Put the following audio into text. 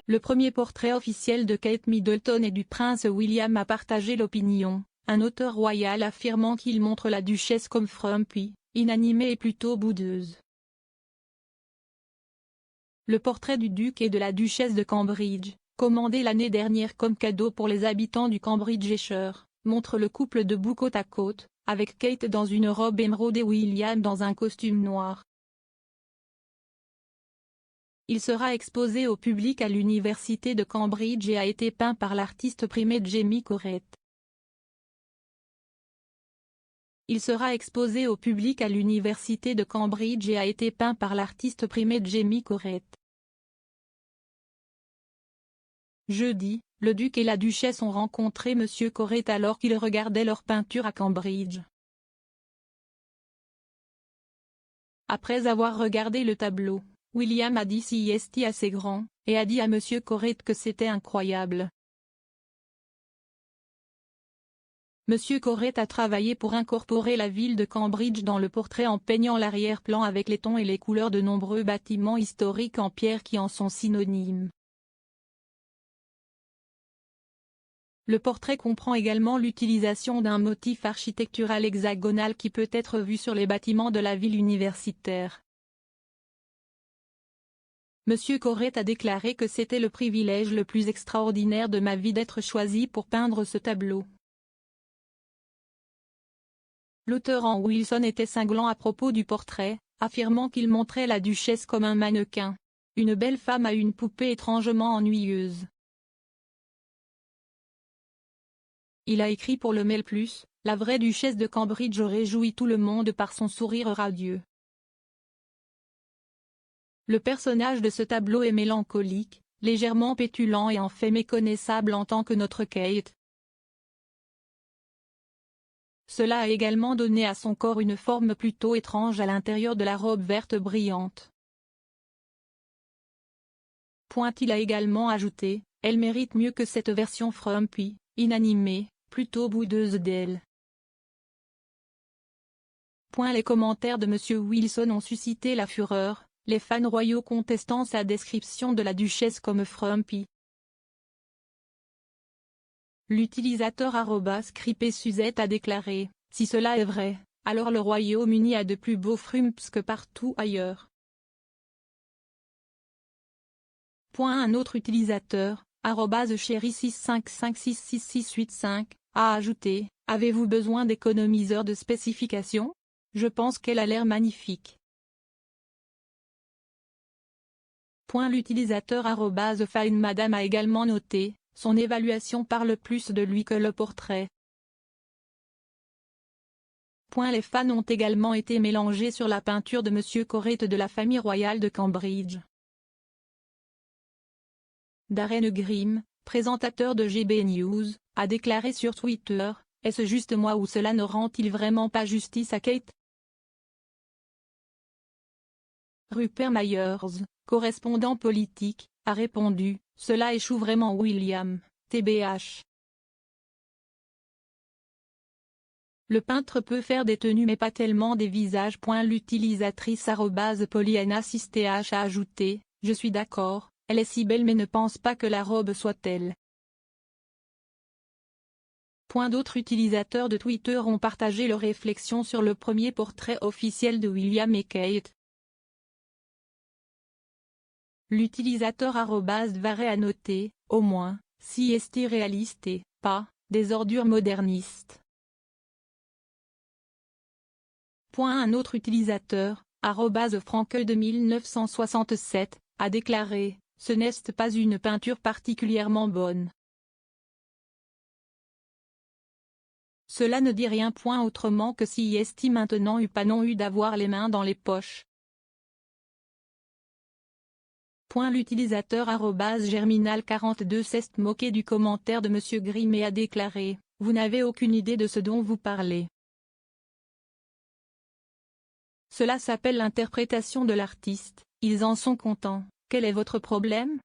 Le premier portrait officiel de Kate Middleton et du prince William a partagé l'opinion, un auteur royal affirmant qu'il montre la duchesse comme frumpy, inanimée et plutôt boudeuse. Le portrait du duc et de la duchesse de Cambridge, commandé l'année dernière comme cadeau pour les habitants du Cambridgeshire, montre le couple debout côte à côte, avec Kate dans une robe émeraude et William dans un costume noir. Il sera exposé au public à l'université de Cambridge et a été peint par l'artiste primé Jamie Corrett. Il sera exposé au public à l'université de Cambridge et a été peint par l'artiste primé Jamie Corrett. Jeudi, le duc et la duchesse ont rencontré M. Corrett alors qu'ils regardaient leur peinture à Cambridge. Après avoir regardé le tableau, William a dit c'est assez grand, et a dit à M. Corrett que c'était incroyable. M. Corrett a travaillé pour incorporer la ville de Cambridge dans le portrait en peignant l'arrière-plan avec les tons et les couleurs de nombreux bâtiments historiques en pierre qui en sont synonymes. Le portrait comprend également l'utilisation d'un motif architectural hexagonal qui peut être vu sur les bâtiments de la ville universitaire. M. Corrett a déclaré que c'était le privilège le plus extraordinaire de ma vie d'être choisi pour peindre ce tableau. L'auteur en Wilson était cinglant à propos du portrait, affirmant qu'il montrait la duchesse comme un mannequin, une belle femme à une poupée étrangement ennuyeuse. Il a écrit pour le Mail Plus, la vraie duchesse de Cambridge réjouit tout le monde par son sourire radieux. Le personnage de ce tableau est mélancolique, légèrement pétulant et en fait méconnaissable en tant que notre Kate. Cela a également donné à son corps une forme plutôt étrange à l'intérieur de la robe verte brillante. Il a également ajouté, elle mérite mieux que cette version frumpy, inanimée, plutôt boudeuse d'elle. Les commentaires de M. Wilson ont suscité la fureur, les fans royaux contestant sa description de la duchesse comme frumpy. L'utilisateur @cripesuzette a déclaré, si cela est vrai, alors le Royaume-Uni a de plus beaux frumps que partout ailleurs. Un autre utilisateur, @chéri655666685, a ajouté, avez-vous besoin d'économiseurs de spécifications? Je pense qu'elle a l'air magnifique. L'utilisateur @finemadame a également noté, son évaluation parle plus de lui que le portrait. Les fans ont également été mélangés sur la peinture de M. Corrett de la famille royale de Cambridge. Darren Grimm, présentateur de GB News, a déclaré sur Twitter, est-ce juste moi ou cela ne rend-il vraiment pas justice à Kate? Rupert Myers, correspondant politique, a répondu, cela échoue vraiment William, tbh. Le peintre peut faire des tenues mais pas tellement des visages. L'utilisatrice @polyannasisth a ajouté, je suis d'accord, elle est si belle mais ne pense pas que la robe soit telle. D'autres utilisateurs de Twitter ont partagé leurs réflexions sur le premier portrait officiel de William et Kate. L'utilisateur @varé a noté, au moins, si est réaliste et, pas, des ordures modernistes. Un autre utilisateur, @frankel de 1967, a déclaré, ce n'est pas une peinture particulièrement bonne. Cela ne dit rien. Autrement que si est maintenant pas non eu d'avoir les mains dans les poches. L'utilisateur @germinal42 s'est moqué du commentaire de M. Grimm et a déclaré, vous n'avez aucune idée de ce dont vous parlez. Cela s'appelle l'interprétation de l'artiste, ils en sont contents, quel est votre problème?